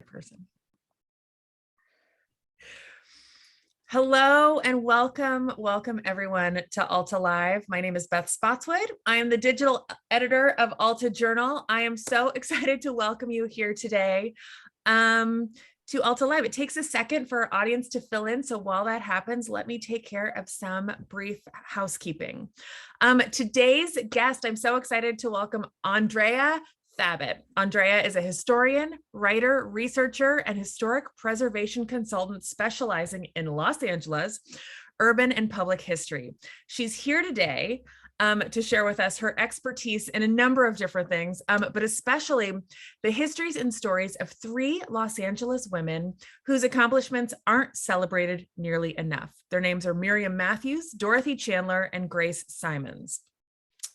person. Hello and welcome everyone to Alta Live. My name is Beth Spotswood. I am the digital editor of Alta Journal. I am so excited to welcome you here today to Alta Live. It takes a second for our audience to fill in. So while that happens, let me take care of some brief housekeeping. Today's guest, I'm so excited to welcome Andrea Thabet. Andrea is a historian, writer, researcher, and historic preservation consultant specializing in Los Angeles, urban and public history. She's here today to share with us her expertise in a number of different things, but especially the histories and stories of three Los Angeles women whose accomplishments aren't celebrated nearly enough. Their names are Miriam Matthews, Dorothy Chandler, and Grace Simons.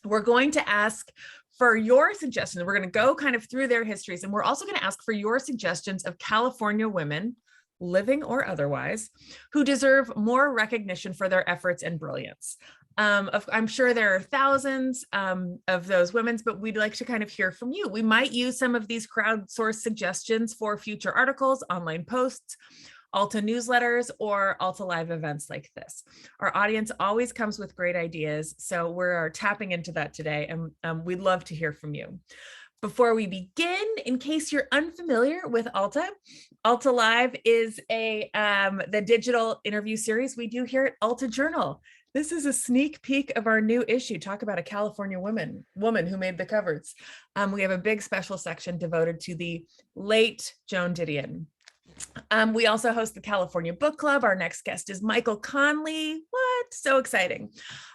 We're going to ask for your suggestions. We're going to go kind of through their histories, and we're also going to ask for your suggestions of California women, living or otherwise, who deserve more recognition for their efforts and brilliance. I'm sure there are thousands of those women, but we'd like to kind of hear from you. We might use some of these crowdsourced suggestions for future articles, online posts, Alta newsletters, or Alta Live events like this. Our audience always comes with great ideas, so we're tapping into that today, and we'd love to hear from you. Before we begin, in case you're unfamiliar with Alta, Alta Live is the digital interview series we do here at Alta Journal. This is a sneak peek of our new issue. Talk about a California woman who made the covers. We have a big special section devoted to the late Joan Didion. We also host the California Book Club. Our next guest is Michael Conley. What? So exciting.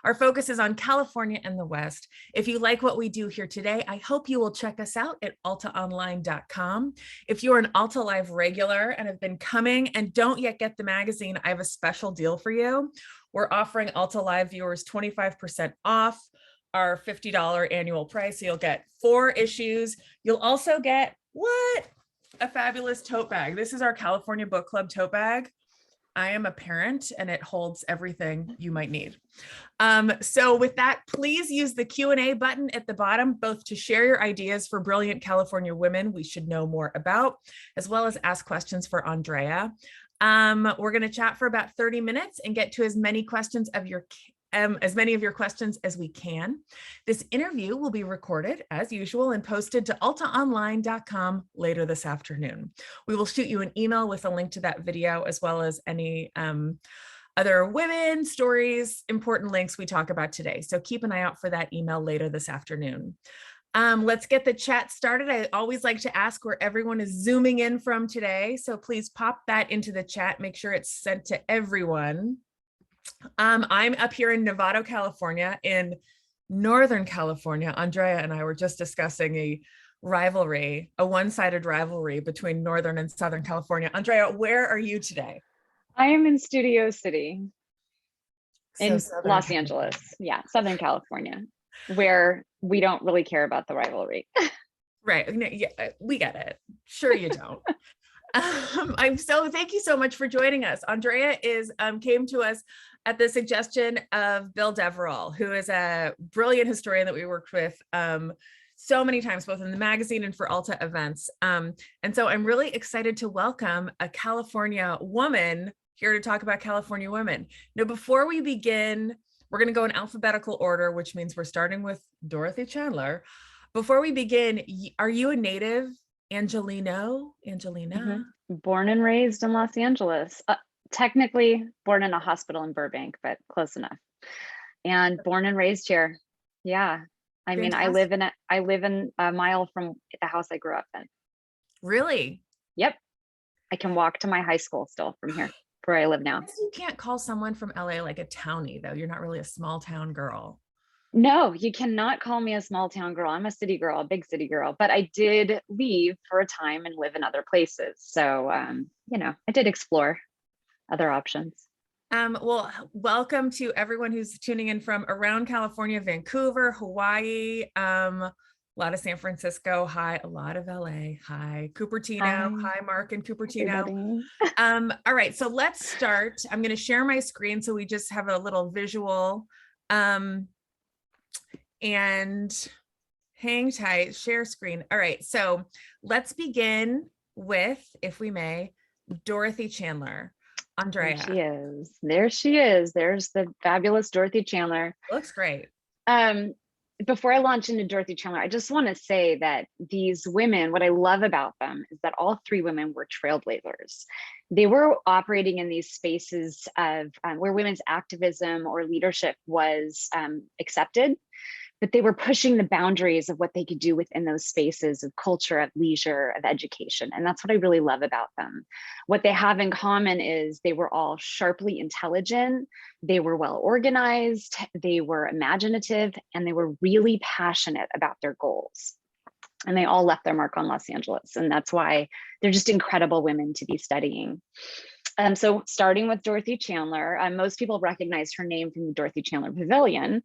Our focus is on California and the West. If you like what we do here today, I hope you will check us out at altaonline.com. If you're an Alta Live regular and have been coming and don't yet get the magazine, I have a special deal for you. We're offering Alta Live viewers 25% off our $50 annual price. So you'll get 4 issues. You'll also get what? A fabulous tote bag. This is our California Book Club tote bag. I am a parent and it holds everything you might need. So with that, please use the Q&A button at the bottom, both to share your ideas for brilliant California women we should know more about, as well as ask questions for Andrea. We're going to chat for about 30 minutes and get to as many questions of your questions as we can. This interview will be recorded as usual and posted to altaonline.com later this afternoon. We will shoot you an email with a link to that video, as well as any other women stories, important links we talk about today. So keep an eye out for that email later this afternoon. Let's get the chat started. I always like to ask where everyone is zooming in from today. So please pop that into the chat. Make sure it's sent to everyone. I'm up here in Novato, California. In Northern California, Andrea and I were just discussing a one-sided rivalry between Northern and Southern California. Andrea, where are you today? I am in Studio City in Los Angeles. Yeah, Southern California, where we don't really care about the rivalry. Right. Yeah, we get it. Sure you don't. Thank you so much for joining us. Andrea came to us at the suggestion of Bill Deverell, who is a brilliant historian that we worked with so many times, both in the magazine and for Alta events. And so I'm really excited to welcome a California woman here to talk about California women. Now, before we begin, we're going to go in alphabetical order, which means we're starting with Dorothy Chandler. Before we begin, are you a native Angelina? Mm-hmm. Born and raised in Los Angeles. Technically born in a hospital in Burbank, but close enough. And born and raised here. Yeah. I mean, I live in a mile from the house I grew up in. Really? Yep. I can walk to my high school still from here, where I live now. You can't call someone from LA like a townie, though. You're not really a small town girl. No, you cannot call me a small town girl. I'm a city girl, a big city girl, but I did leave for a time and live in other places. So, I did explore other options. Well, welcome to everyone who's tuning in from around California, Vancouver, Hawaii, a lot of San Francisco. Hi, a lot of LA. Hi, Cupertino. Hi, Mark and Cupertino. All right, so let's start. I'm going to share my screen so we just have a little visual. And hang tight, share screen. All right, so let's begin with, if we may, Dorothy Chandler. There she Andrea. is. There she is. There's the fabulous Dorothy Chandler. Looks great. Um, Before I launch into Dorothy Chandler, I just want to say that these women, what I love about them is that all three women were trailblazers. They were operating in these spaces of where women's activism or leadership was accepted, but they were pushing the boundaries of what they could do within those spaces of culture, of leisure, of education. And that's what I really love about them. What they have in common is they were all sharply intelligent, they were well organized, they were imaginative, and they were really passionate about their goals. And they all left their mark on Los Angeles. And that's why they're just incredible women to be studying. So starting with Dorothy Chandler, most people recognize her name from the Dorothy Chandler Pavilion,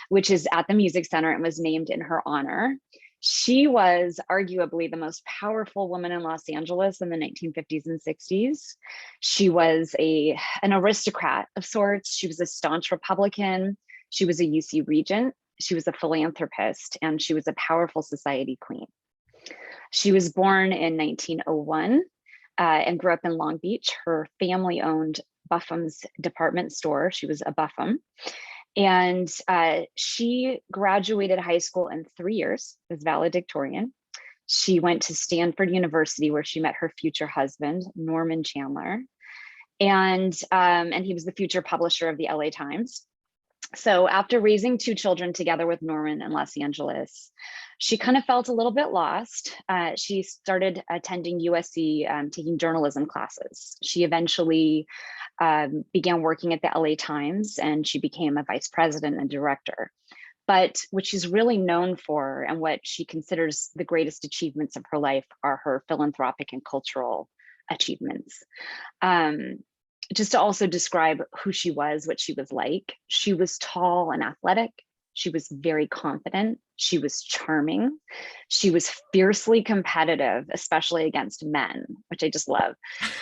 which is at the Music Center and was named in her honor. She was arguably the most powerful woman in Los Angeles in the 1950s and 60s. She was an aristocrat of sorts. She was a staunch Republican. She was a UC regent. She was a philanthropist, and she was a powerful society queen. She was born in 1901. And grew up in Long Beach. Her family owned Buffum's department store. She was a Buffum. And she graduated high school in 3 years as valedictorian. She went to Stanford University, where she met her future husband, Norman Chandler. And he was the future publisher of the LA Times. So after raising 2 children together with Norman in Los Angeles, she kind of felt a little bit lost. She started attending USC, taking journalism classes. She eventually began working at the LA Times, and she became a vice president and director. But what she's really known for, and what she considers the greatest achievements of her life, are her philanthropic and cultural achievements. Just to also describe who she was, what she was like. She was tall and athletic. She was very confident. She was charming. She was fiercely competitive, especially against men, which I just love.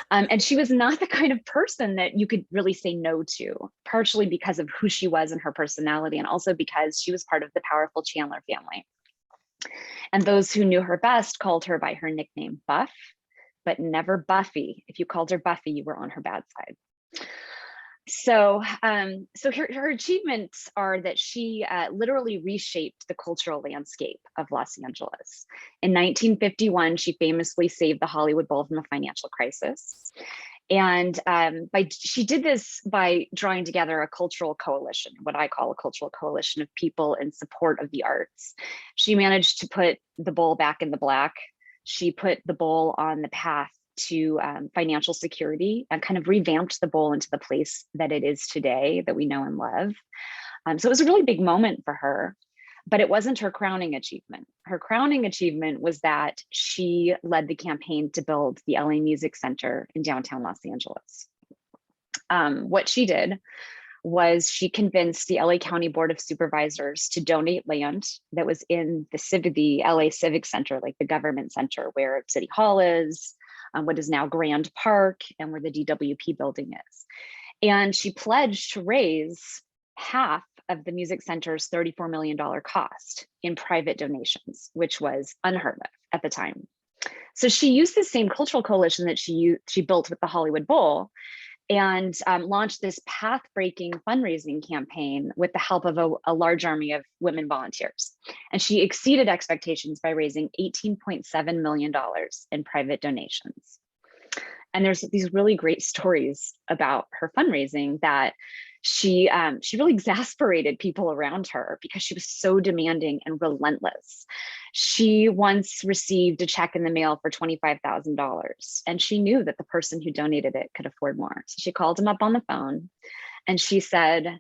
And she was not the kind of person that you could really say no to, partially because of who she was and her personality, and also because she was part of the powerful Chandler family. And those who knew her best called her by her nickname, Buff, but never Buffy. If you called her Buffy, you were on her bad side. So her achievements are that she literally reshaped the cultural landscape of Los Angeles. In 1951, she famously saved the Hollywood Bowl from a financial crisis. And she did this by drawing together a cultural coalition, what I call a cultural coalition of people in support of the arts. She managed to put the bowl back in the black. She put the bowl on the path to financial security and kind of revamped the bowl into the place that it is today, that we know and love. So it was a really big moment for her, but it wasn't her crowning achievement. Her crowning achievement was that she led the campaign to build the LA Music Center in downtown Los Angeles. What she did was she convinced the LA County Board of Supervisors to donate land that was in the LA Civic Center, like the government center where City Hall is, what is now Grand Park, and where the DWP building is. And she pledged to raise half of the music center's $34 million cost in private donations, which was unheard of at the time. So she used the same cultural coalition that she built with the Hollywood Bowl, and launched this path-breaking fundraising campaign with the help of a large army of women volunteers. And she exceeded expectations by raising $18.7 million in private donations. And there's these really great stories about her fundraising that she really exasperated people around her because she was so demanding and relentless. She once received a check in the mail for $25,000, and she knew that the person who donated it could afford more. So she called him up on the phone and she said,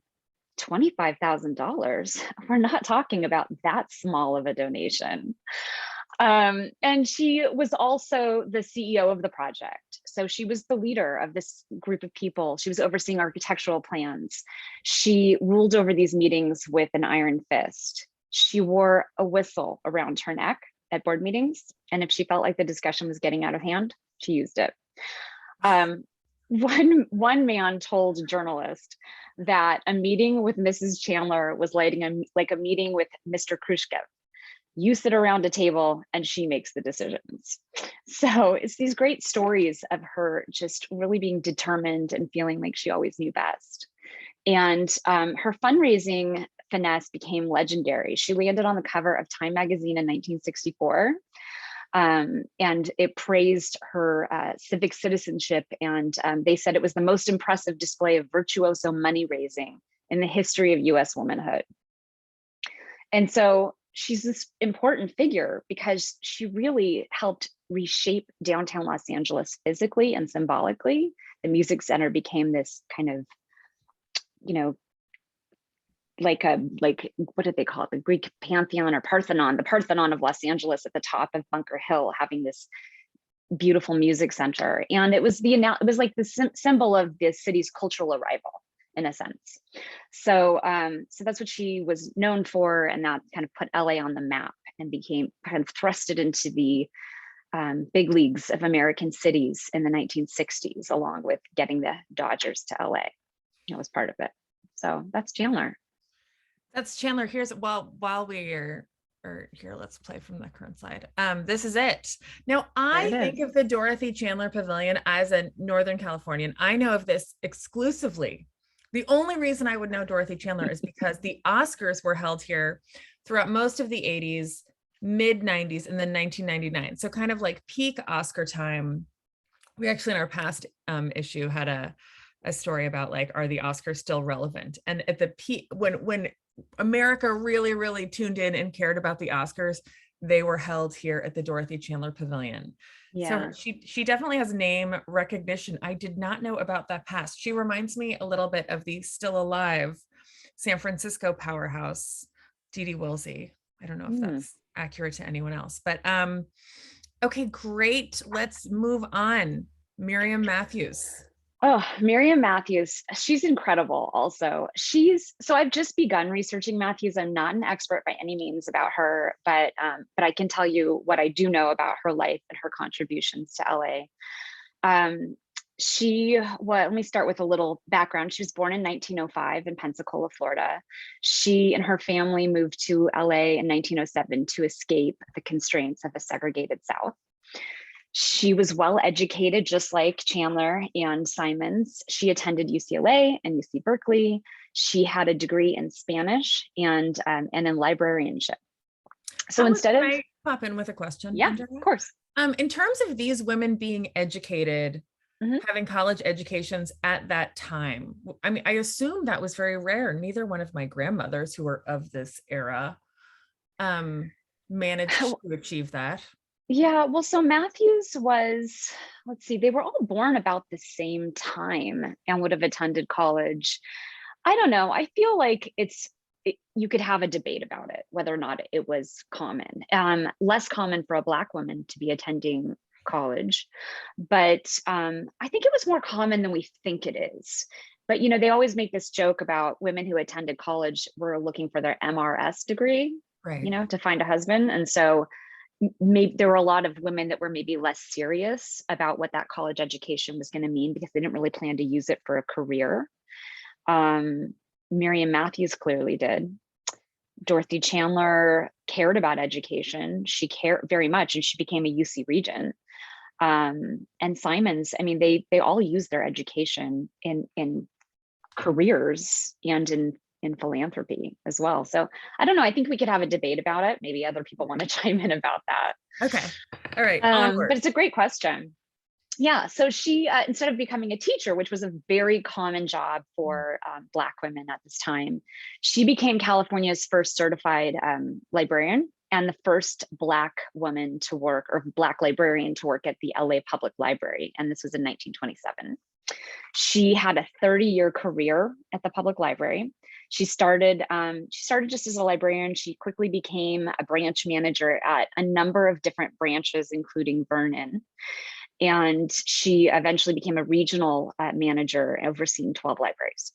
$25,000? We're not talking about that small of a donation. And she was also the CEO of the project. So she was the leader of this group of people. She was overseeing architectural plans. She ruled over these meetings with an iron fist. She wore a whistle around her neck at board meetings. And if she felt like the discussion was getting out of hand, she used it. One man told a journalist that a meeting with Mrs. Chandler was like a meeting with Mr. Khrushchev. you sit around a table and she makes the decisions. So it's these great stories of her just really being determined and feeling like she always knew best. And her fundraising finesse became legendary. She landed on the cover of Time magazine in 1964. And it praised her civic citizenship. And they said it was the most impressive display of virtuoso money raising in the history of US womanhood. And so she's this important figure because she really helped reshape downtown Los Angeles physically and symbolically. The Music Center became this kind of, you know, like what did they call it? The Greek Pantheon or Parthenon, the Parthenon of Los Angeles at the top of Bunker Hill, having this beautiful music center. And it was like the symbol of the city's cultural arrival, in a sense. So that's what she was known for, and that kind of put LA on the map and became kind of thrusted into the big leagues of American cities in the 1960s, along with getting the Dodgers to LA. That was part of it. So that's Chandler. That's Chandler. Here's while we're here, let's play from the current slide. This is it. Now, I think of the Dorothy Chandler Pavilion as a Northern Californian. I know of this exclusively. The only reason I would know Dorothy Chandler is because the Oscars were held here throughout most of the 80s, mid 90s, and then 1999. So kind of like peak Oscar time. We actually in our past issue had a story about like, are the Oscars still relevant? And at the peak, when America really, really tuned in and cared about the Oscars, they were held here at the Dorothy Chandler Pavilion. Yeah. So she definitely has name recognition. I did not know about that past. She reminds me a little bit of the still alive San Francisco powerhouse, Dee Dee Wilsey. I don't know if that's accurate to anyone else, but okay, great. Let's move on. Miriam Matthews. Oh, Miriam Matthews, she's incredible also. So I've just begun researching Matthews. I'm not an expert by any means about her, but I can tell you what I do know about her life and her contributions to LA. Let me start with a little background. She was born in 1905 in Pensacola, Florida. She and her family moved to LA in 1907 to escape the constraints of a segregated South. She was well educated, just like Chandler and Simons. She attended UCLA and UC Berkeley. She had a degree in Spanish and in librarianship. So instead of— I pop in with a question? Yeah, Andrea? Of course. In terms of these women being educated, having college educations at that time, I mean, I assume that was very rare. Neither one of my grandmothers who were of this era managed to achieve that. Yeah, well, so Matthews was, let's see, they were all born about the same time and would have attended college. I don't know. I feel like you could have a debate about it, whether or not it was common. Less common for a Black woman to be attending college, but I think it was more common than we think it is. But, you know, they always make this joke about women who attended college were looking for their MRS degree, right, you know, to find a husband. And so maybe there were a lot of women that were maybe less serious about what that college education was going to mean because they didn't really plan to use it for a career. Miriam Matthews clearly did. Dorothy Chandler cared about education. She cared very much, and she became a UC regent. And Simons, I mean, they all used their education in careers and in philanthropy as well. So I don't know. I think we could have a debate about it. Maybe other people want to chime in about that. Okay. All right. But it's a great question. Yeah. So she, instead of becoming a teacher, which was a very common job for Black women at this time, she became California's first certified librarian and the first Black woman to work, or Black librarian to work at the LA Public Library. And this was in 1927. She had a 30-year career at the public library. She started just as a librarian. She quickly became a branch manager at a number of different branches, including Vernon. And she eventually became a regional manager overseeing 12 libraries.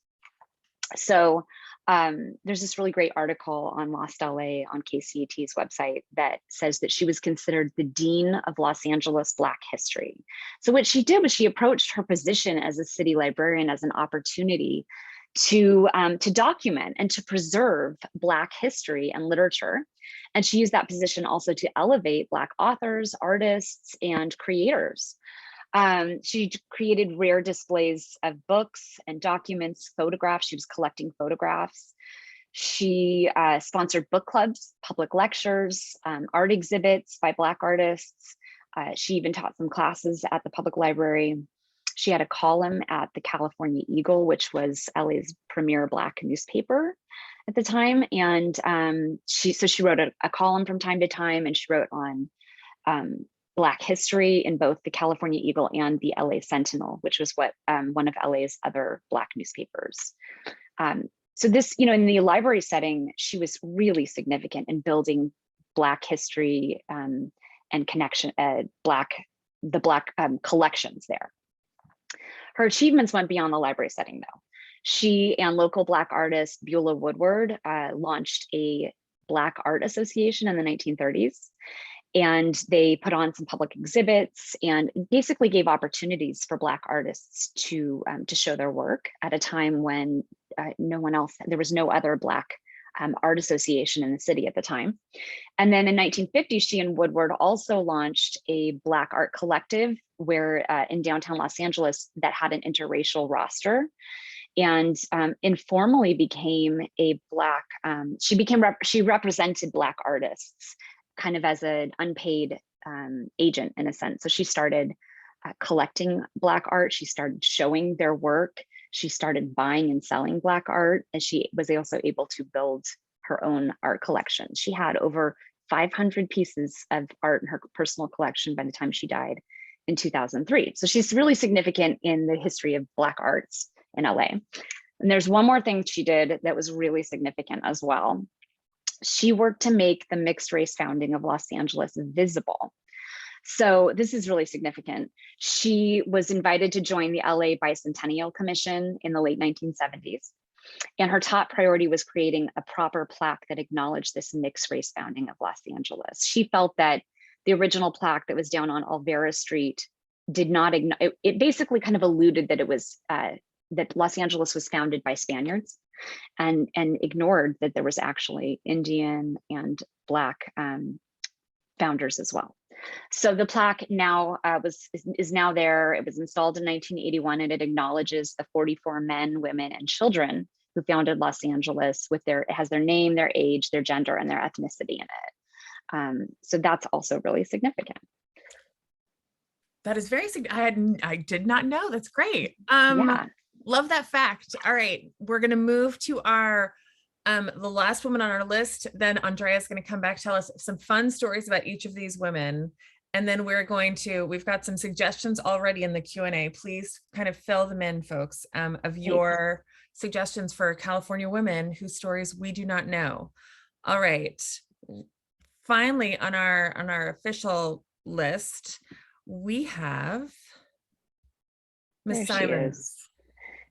So there's this really great article on Lost LA on KCET's website that says that she was considered the dean of Los Angeles Black history. So what she did was she approached her position as a city librarian as an opportunity to document and to preserve Black history and literature. And she used that position also to elevate Black authors, artists, and creators. She created rare displays of books and documents, photographs. She was collecting photographs. She sponsored book clubs, public lectures, art exhibits by Black artists. She even taught some classes at the public library. She had a column at the California Eagle, which was LA's premier Black newspaper at the time. And she wrote a column from time to time, and she wrote on Black history in both the California Eagle and the LA Sentinel, which was one of LA's other Black newspapers. So this, in the library setting, she was really significant in building Black history and connection, the Black collections there. Her achievements went beyond the library setting, though. She and local Black artist Beulah Woodward launched a Black Art Association in the 1930s. And they put on some public exhibits and basically gave opportunities for Black artists to show their work at a time when there was no other Black art association in the city at the time. And then in 1950, she and Woodward also launched a Black art collective where in downtown Los Angeles that had an interracial roster, and informally became a Black, she represented Black artists kind of as an unpaid agent in a sense. So she started collecting Black art. She started showing their work. She started buying and selling Black art, and she was also able to build her own art collection. She had over 500 pieces of art in her personal collection by the time she died in 2003. So she's really significant in the history of Black arts in LA. And there's one more thing she did that was really significant as well. She worked to make the mixed race founding of Los Angeles visible. So this is really significant. She was invited to join the LA Bicentennial Commission in the late 1970s. And her top priority was creating a proper plaque that acknowledged this mixed race founding of Los Angeles. She felt that the original plaque that was down on Alvera Street did not, it basically kind of alluded that it was, that Los Angeles was founded by Spaniards, and ignored that there was actually Indian and Black founders as well. So the plaque now is now there. It was installed in 1981, and it acknowledges the 44 men, women, and children who founded Los Angeles it has their name, their age, their gender, and their ethnicity in it. So that's also really significant. That is very significant. I did not know. That's great. Yeah. Love that fact. All right, we're going to move to our the last woman on our list. Then Andrea is going to come back, tell us some fun stories about each of these women. And then we've got some suggestions already in the Q&A. Please kind of fill them in, folks, of your suggestions for California women whose stories we do not know. All right. Finally, on our official list, we have Miss Simons.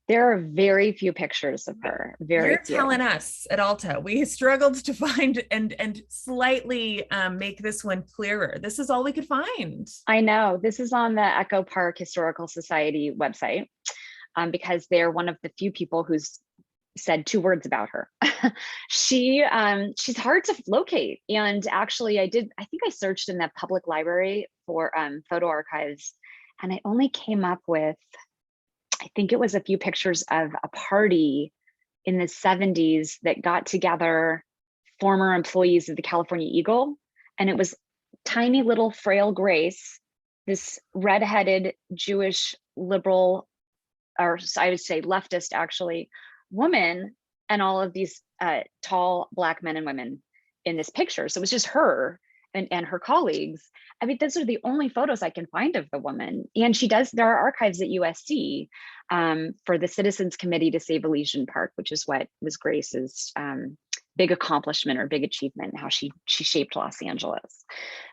There are very few pictures of her. You're telling us at Alta, we struggled to find and slightly make this one clearer. This is all we could find. I know. This is on the Echo Park Historical Society website because they're one of the few people who's said 2 words about her. She's hard to locate. And actually I think I searched in the public library for photo archives, and I only came up with, I think it was a few pictures of a party in the 70s that got together former employees of the California Eagle. And it was tiny little frail Grace, this redheaded Jewish liberal, or I would say leftist actually, woman, and all of these tall Black men and women in this picture. So it was just her and her colleagues. I mean, those are the only photos I can find of the woman. And there are archives at USC for the Citizens Committee to Save Elysian Park, which is what was Grace's big accomplishment or big achievement, how she shaped Los Angeles.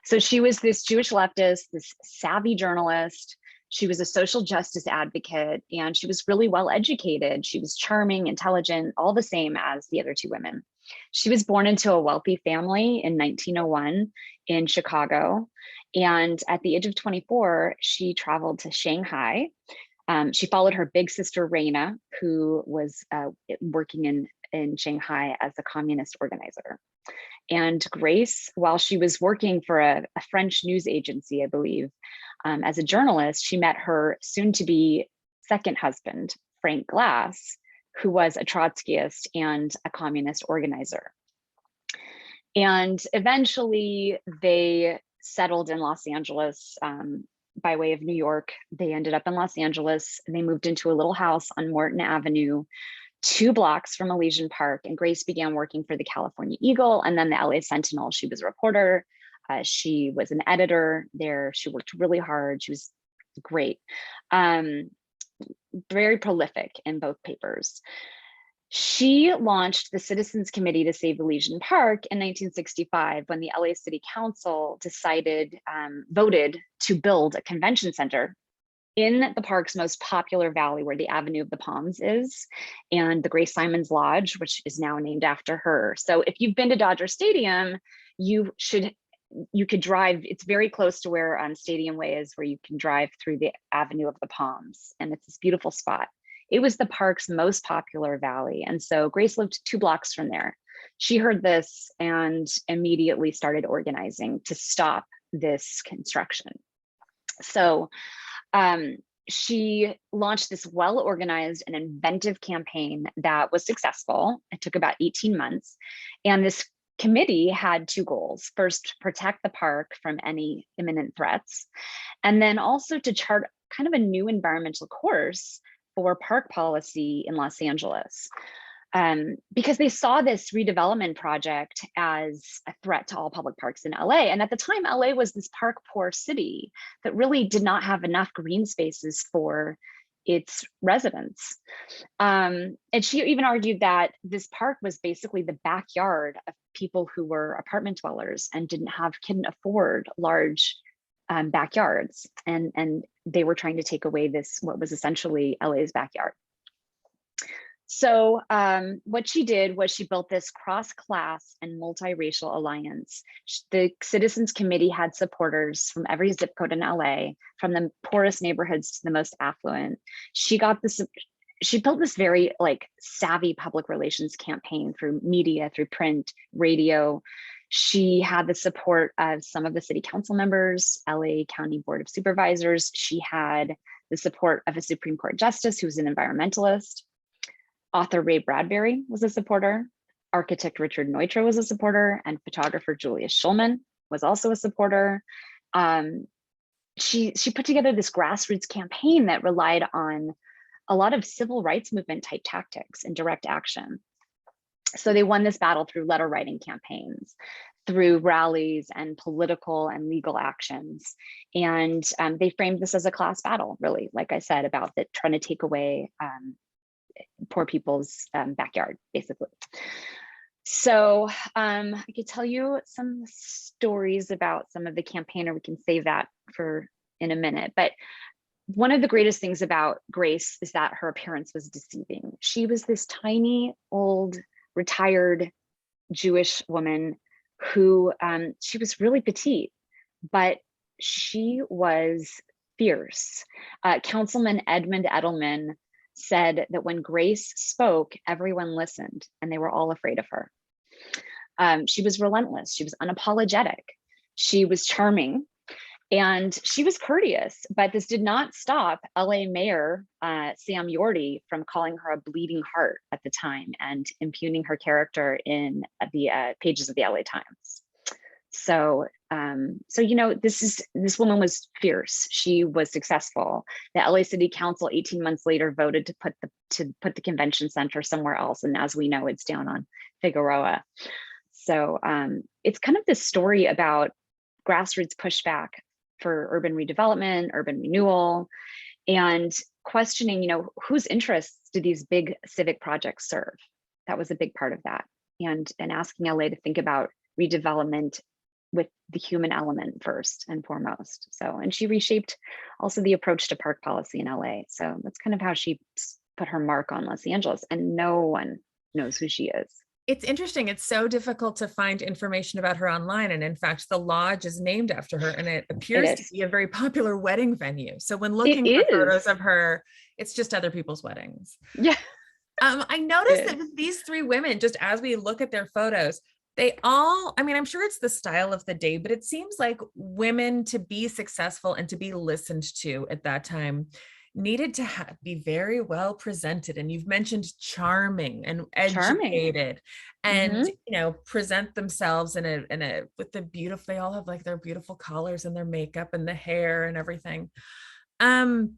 So she was this Jewish leftist, this savvy journalist. She was a social justice advocate, and she was really well educated. She was charming, intelligent, all the same as the other 2 women. She was born into a wealthy family in 1901 in Chicago. And at the age of 24, she traveled to Shanghai She followed her big sister, Raina, who was working in Shanghai as a communist organizer. And Grace, while she was working for a French news agency, I believe, as a journalist, she met her soon-to-be second husband, Frank Glass, who was a Trotskyist and a communist organizer. And eventually they settled in Los Angeles by way of New York. They ended up in Los Angeles and they moved into a little house on Morton Avenue, 2 blocks from Elysian Park. And Grace began working for the California Eagle and then the LA Sentinel. She was a reporter. She was an editor there. She worked really hard. She was great. Very prolific in both papers. She launched the Citizens Committee to Save Elysian Park in 1965 when the LA City Council voted to build a convention center in the park's most popular valley where the Avenue of the Palms is, and the Grace Simons Lodge, which is now named after her. So if you've been to Dodger Stadium, you could drive, it's very close to where Stadium Way is, where you can drive through the Avenue of the Palms, and it's this beautiful spot. It was the park's most popular valley. And so Grace lived 2 blocks from there. She heard this and immediately started organizing to stop this construction. So she launched this well-organized and inventive campaign that was successful. It took about 18 months. And this committee had 2 goals. First, protect the park from any imminent threats. And then also to chart kind of a new environmental course for park policy in Los Angeles, because they saw this redevelopment project as a threat to all public parks in LA. And at the time, LA was this park poor city that really did not have enough green spaces for its residents. And she even argued that this park was basically the backyard of people who were apartment dwellers and couldn't afford large backyards, and they were trying to take away what was essentially LA's backyard. So what she did was she built this cross-class and multiracial alliance. The Citizens Committee had supporters from every zip code in LA, from the poorest neighborhoods to the most affluent. She built this very savvy public relations campaign through media, through print, radio. She had the support of some of the city council members, LA County Board of Supervisors. She had the support of a Supreme Court justice who was an environmentalist. Author Ray Bradbury was a supporter. Architect Richard Neutra was a supporter, and photographer Julius Schulman was also a supporter. She put together this grassroots campaign that relied on a lot of civil rights movement type tactics and direct action. So they won this battle through letter writing campaigns, through rallies and political and legal actions. And they framed this as a class battle, really, like I said, about trying to take away poor people's backyard, basically. So I could tell you some stories about some of the campaign, or we can save that for in a minute. But one of the greatest things about Grace is that her appearance was deceiving. She was this tiny, old, retired Jewish woman who she was really petite, but she was fierce. Councilman Edmund Edelman said that when Grace spoke, everyone listened and they were all afraid of her. She was relentless. She was unapologetic. She was charming. And she was courteous, but this did not stop LA Mayor Sam Yorty from calling her a bleeding heart at the time and impugning her character in the pages of the LA Times. So, this woman was fierce. She was successful. The LA City Council 18 months later voted to put the convention center somewhere else, and as we know, it's down on Figueroa. So it's kind of this story about grassroots pushback for urban redevelopment, urban renewal, and questioning, whose interests do these big civic projects serve? That was a big part of that. And asking LA to think about redevelopment with the human element first and foremost. So, and she reshaped also the approach to park policy in LA. So that's kind of how she put her mark on Los Angeles, and no one knows who she is. It's interesting. It's so difficult to find information about her online. And in fact, the lodge is named after her and it It appears to is. be a very popular wedding venue. So when It looking for photos is. of her, it's just other people's weddings. Yeah, I noticed it that is. with these three women, just as we look at their photos, they all, I mean, I'm sure it's the style of the day, but it seems like women to be successful and to be listened to at that time needed to be very well presented. And you've mentioned charming and Charming. educated and, Hmm. present themselves with the beautiful, they all have like their beautiful collars and their makeup and the hair and everything. Um,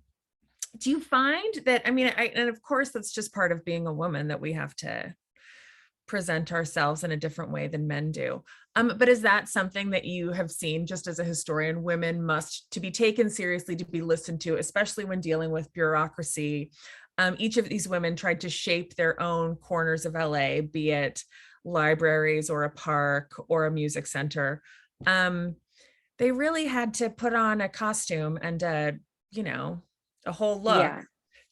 do you find that, I mean, and of course that's just part of being a woman, that we have to present ourselves in a different way than men do. But is that something that you have seen just as a historian? Women must, to be taken seriously, to be listened to, especially when dealing with bureaucracy. Each of these women tried to shape their own corners of LA, be it libraries or a park or a music center. They really had to put on a costume and a whole look Yeah.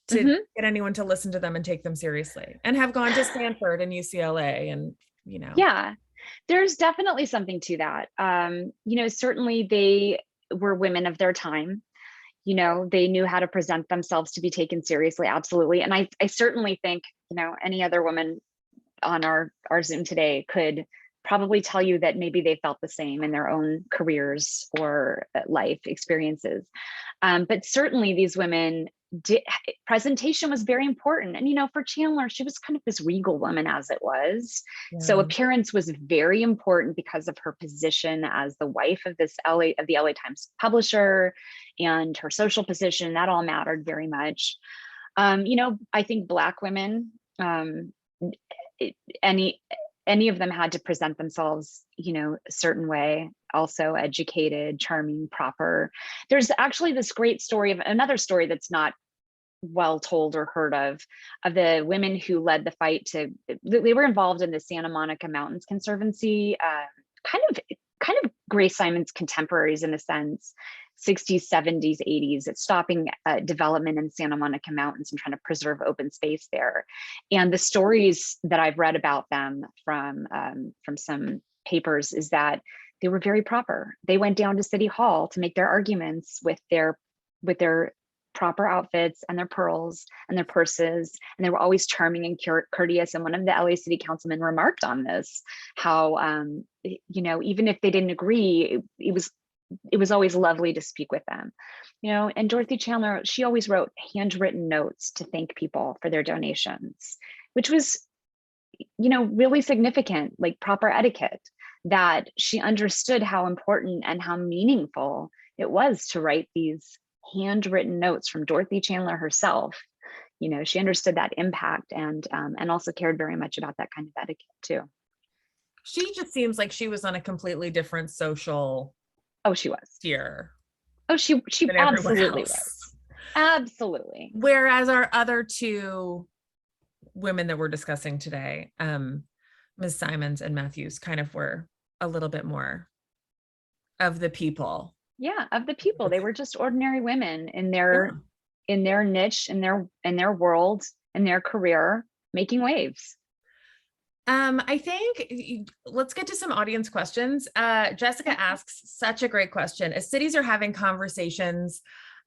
to Hmm. get anyone to listen to them and take them seriously, and have gone to Stanford and UCLA and. Yeah, there's definitely something to that. Certainly they were women of their time. They knew how to present themselves to be taken seriously. Absolutely. And I certainly think, any other woman on our Zoom today could probably tell you that maybe they felt the same in their own careers or life experiences. But certainly these women did, presentation was very important. And, for Chandler, she was kind of this regal woman as it was. So Yeah. appearance was very important because of her position as the wife of the LA Times publisher, and her social position. That all mattered very much. I think Black women, any any of them had to present themselves, a certain way, also educated, charming, proper. There's actually this great story of another story that's not well told or heard of the women who led the fight they were involved in the Santa Monica Mountains Conservancy, kind of Grace Simon's contemporaries in a sense, 60s, 70s, 80s, at stopping development in Santa Monica Mountains and trying to preserve open space there. And the stories that I've read about them from some papers is that they were very proper. They went down to City Hall to make their arguments with their proper outfits and their pearls and their purses, and they were always charming and courteous. And one of the LA City councilmen remarked on this, how even if they didn't agree, it was always lovely to speak with them. And Dorothy Chandler, she always wrote handwritten notes to thank people for their donations, which was really significant, like proper etiquette, that she understood how important and how meaningful it was to write these handwritten notes from Dorothy Chandler herself. She understood that impact, and also cared very much about that kind of etiquette too. She just seems like she was on a completely different social Oh, she was. tier Oh, she than everyone absolutely else. was. Absolutely. Whereas our other two women that we're discussing today, Ms. Simons and Matthews, kind of were a little bit more of the people. Yeah, of the people. They were just ordinary women in Yeah. their niche, in their world, in their career, making waves. I think let's get to some audience questions. Jessica asks such a great question. As cities are having conversations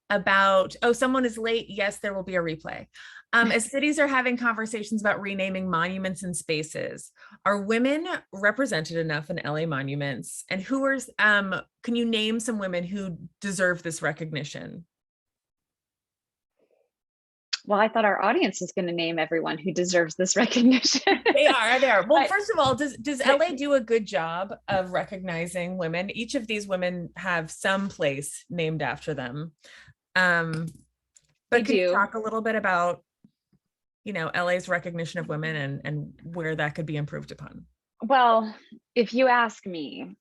about, oh, someone is late, yes, there will be a replay. As cities are having conversations about renaming monuments and spaces, are women represented enough in LA monuments? And can you name some women who deserve this recognition? Well, I thought our audience was going to name everyone who deserves this recognition. They are. Well, But first of all, does LA do a good job of recognizing women? Each of these women have some place named after them. But can you talk a little bit about, LA's recognition of women and where that could be improved upon? Well, if you ask me,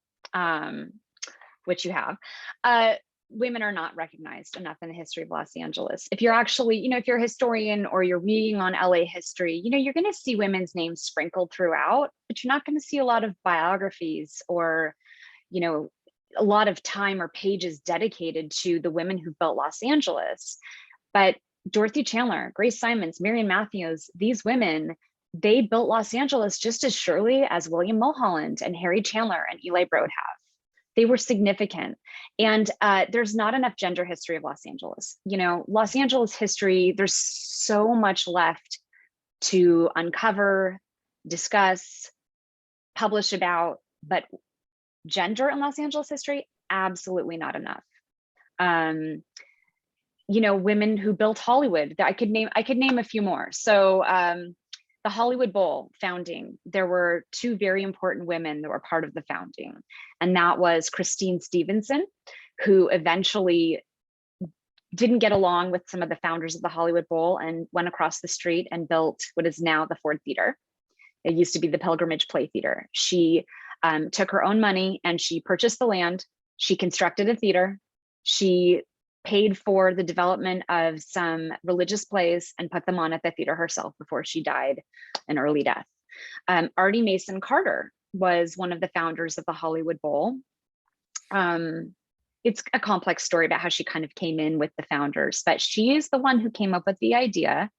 which you have, women are not recognized enough in the history of Los Angeles. If you're actually, if you're a historian or you're reading on LA history, you're going to see women's names sprinkled throughout, but you're not going to see a lot of biographies or, a lot of time or pages dedicated to the women who built Los Angeles. But Dorothy Chandler, Grace Simons, Miriam Matthews, these women they built Los Angeles just as surely as William Mulholland and Harry Chandler and Eli Broad have. They were significant. And there's not enough gender history of Los Angeles. You know, Los Angeles history, there's so much left to uncover, discuss, publish about, but gender in Los Angeles history, absolutely not enough. You know, women who built Hollywood, I could name a few more. So the Hollywood Bowl founding, there were two very important women that were part of the founding. And that was Christine Stevenson, who eventually didn't get along with some of the founders of the Hollywood Bowl and went across the street and built what is now the Ford Theater. It used to be the Pilgrimage Play Theater. She took her own money and she purchased the land. She constructed a theater. She paid for the development of some religious plays and put them on at the theater herself before she died an early death. Artie Mason Carter was one of the founders of the Hollywood Bowl. It's a complex story about how she kind of came in with the founders, but she is the one who came up with the idea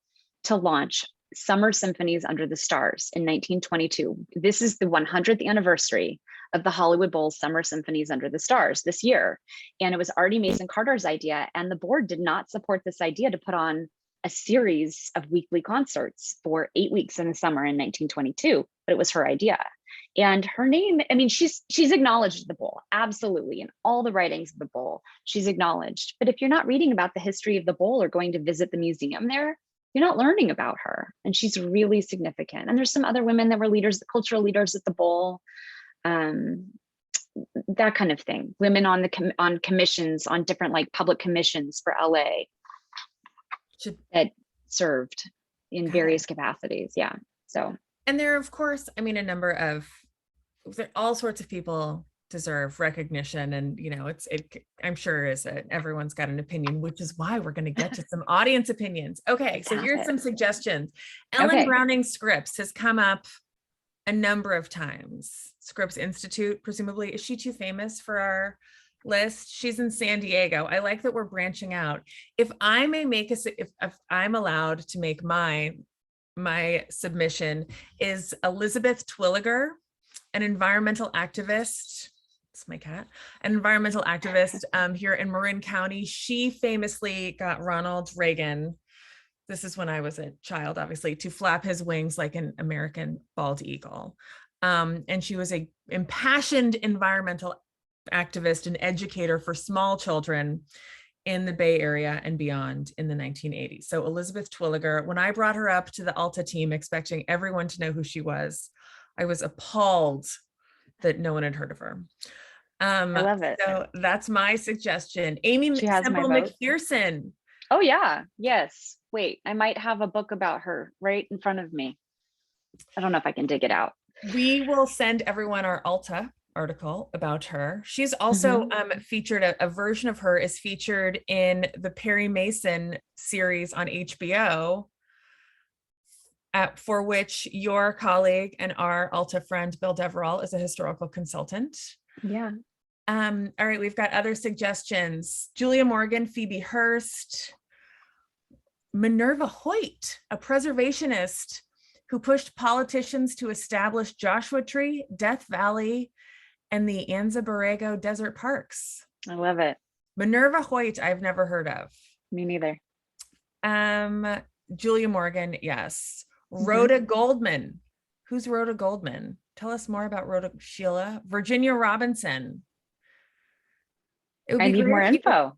to launch Summer Symphonies Under the Stars in 1922. This is the 100th anniversary of the Hollywood Bowl's Summer Symphonies Under the Stars this year. And it was Artie Mason Carter's idea. And the board did not support this idea to put on a series of weekly concerts for 8 weeks in the summer in 1922, but it was her idea. And her name, I mean, she's acknowledged the bowl, absolutely. In all the writings of the bowl, she's acknowledged. But if you're not reading about the history of the bowl or going to visit the museum there, you're not learning about her. And she's really significant. And there's some other women that were leaders, the cultural leaders at the bowl, that kind of thing. Women on on commissions, on different like public commissions for LA that served in various capacities. Yeah. So. And there are, of course, I mean, all sorts of people deserve recognition, and you know, I'm sure everyone's got an opinion, which is why we're going to get to some audience opinions. Okay, so here's some suggestions. Ellen Browning's Scripps has come up a number of times. Scripps Institute, presumably, is she too famous for our list? She's in San Diego. I like that we're branching out. If I may make if I'm allowed to make my submission, is Elizabeth Twilliger, an environmental activist. It's my cat, an environmental activist here in Marin County. She famously got Ronald Reagan, this is when I was a child, obviously, to flap his wings like an American bald eagle. And she was an impassioned environmental activist and educator for small children in the Bay Area and beyond in the 1980s. So Elizabeth Twilliger, when I brought her up to the Alta team, expecting everyone to know who she was, I was appalled that no one had heard of her. I love it. So that's my suggestion. Amy Semple McPherson. Oh yeah, yes. Wait, I might have a book about her right in front of me. I don't know if I can dig it out. We will send everyone our Alta article about her. She's also featured, a version of her is featured in the Perry Mason series on HBO, for which your colleague and our Alta friend, Bill Deverell, is a historical consultant. Yeah. All right, we've got other suggestions. Julia Morgan, Phoebe Hearst, Minerva Hoyt, a preservationist who pushed politicians to establish Joshua Tree, Death Valley, and the Anza Borrego Desert Parks. I love it. Minerva Hoyt, I've never heard of. Me neither. Julia Morgan, yes. Rhoda Goldman. Who's Rhoda Goldman? Tell us more about Rhoda. Sheila. Virginia Robinson. I need more info.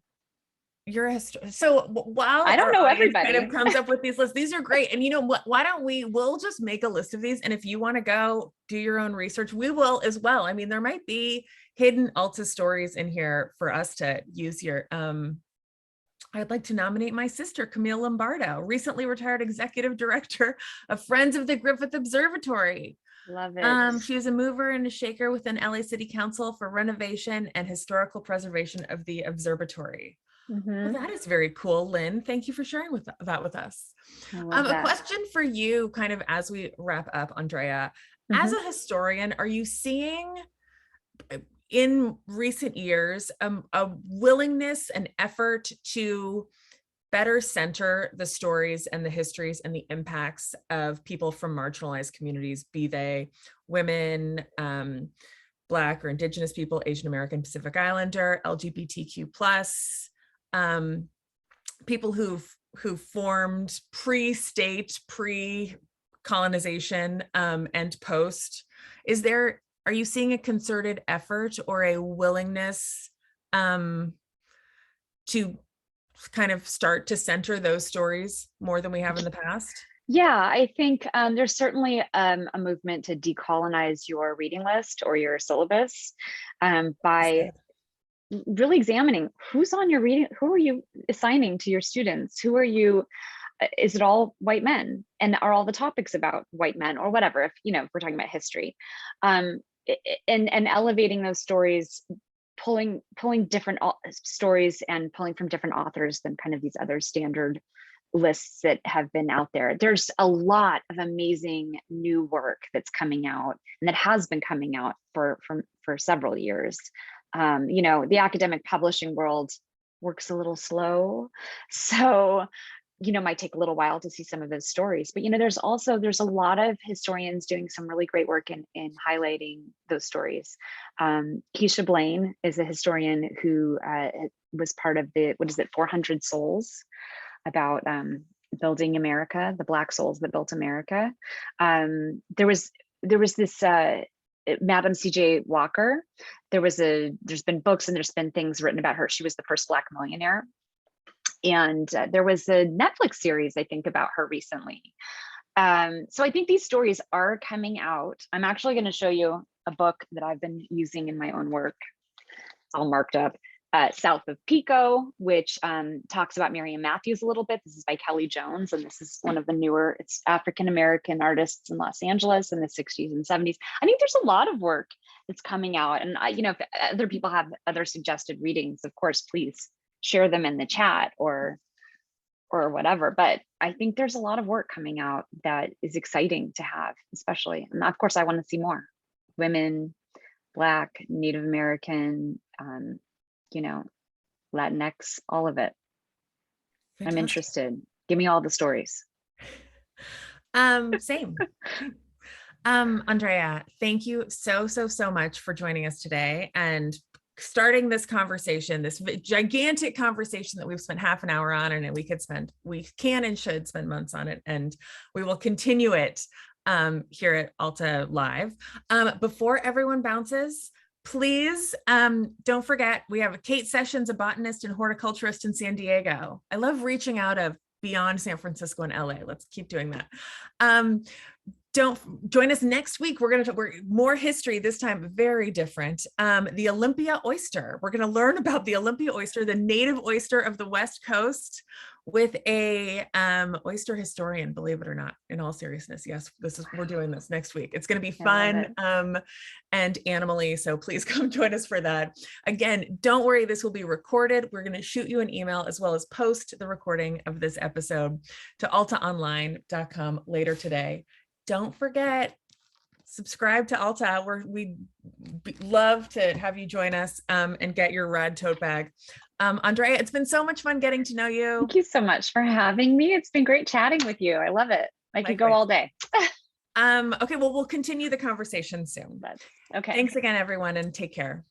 You're a historian. So while I don't know everybody kind of comes up with these lists, these are great. And you know what, why don't we'll just make a list of these. And if you want to go do your own research, we will as well. I mean, there might be hidden Alta stories in here for us to use here. I'd like to nominate my sister, Camille Lombardo, recently retired executive director of Friends of the Griffith Observatory. Love it. She was a mover and a shaker within LA City Council for renovation and historical preservation of the observatory. Well, that is very cool, Lynn. Thank you for sharing that with us. A question for you, kind of as we wrap up, Andrea. As a historian, are you seeing in recent years a willingness and effort to better center the stories and the histories and the impacts of people from marginalized communities, be they women, Black or Indigenous people, Asian American, Pacific Islander, LGBTQ+, people who formed pre-state, pre-colonization, and post. Are you seeing a concerted effort or a willingness to kind of start to center those stories more than we have in the past? Yeah, I think there's certainly a movement to decolonize your reading list or your syllabus by really examining who's on your reading, who are you assigning to your students, who are you, is it all white men, and are all the topics about white men or whatever, if if we're talking about history, and elevating those stories, pulling different stories and pulling from different authors than kind of these other standard lists that have been out there. There's a lot of amazing new work that's coming out and that has been coming out for several years. The academic publishing world works a little slow, so might take a little while to see some of those stories. But there's a lot of historians doing some really great work in highlighting those stories. Keisha Blaine is a historian who was part of the 400 Souls, about building America, the Black souls that built America. There was this Madam C.J. Walker. There's been books and there's been things written about her. She was the first Black millionaire. And there was a Netflix series, I think, about her recently. So I think these stories are coming out. I'm actually going to show you a book that I've been using in my own work. It's all marked up. South of Pico, which talks about Miriam Matthews a little bit. This is by Kelly Jones, and this is one of the newer, it's African-American artists in Los Angeles in the 60s and 70s. I think there's a lot of work that's coming out. And if other people have other suggested readings, of course, please share them in the chat or whatever. But I think there's a lot of work coming out that is exciting to have, especially. And of course, I want to see more women, Black, Native American, Latinx, all of it. Fantastic. I'm interested. Give me all the stories. Same. Andrea, thank you so much for joining us today and starting this conversation, this gigantic conversation that we've spent half an hour on, and we can and should spend months on it, and we will continue it here at Alta Live. Before everyone bounces, please don't forget, we have Kate Sessions, a botanist and horticulturist in San Diego. I love reaching out of beyond San Francisco and LA. Let's keep doing that. Don't join us next week. We're more history, this time very different. The Olympia oyster. We're going to learn about the Olympia oyster, the native oyster of the West Coast, with a oyster historian, believe it or not, in all seriousness. Yes, we're doing this next week. It's going to be fun and animally, so please come join us for that. Again, don't worry, this will be recorded. We're going to shoot you an email as well as post the recording of this episode to altaonline.com later today. Don't forget, subscribe to Alta. We'd love to have you join us and get your rad tote bag. Andrea, it's been so much fun getting to know you. Thank you so much for having me. It's been great chatting with you. I love it. I could go all day. Okay, well, we'll continue the conversation soon. Okay. Thanks again, everyone, and take care.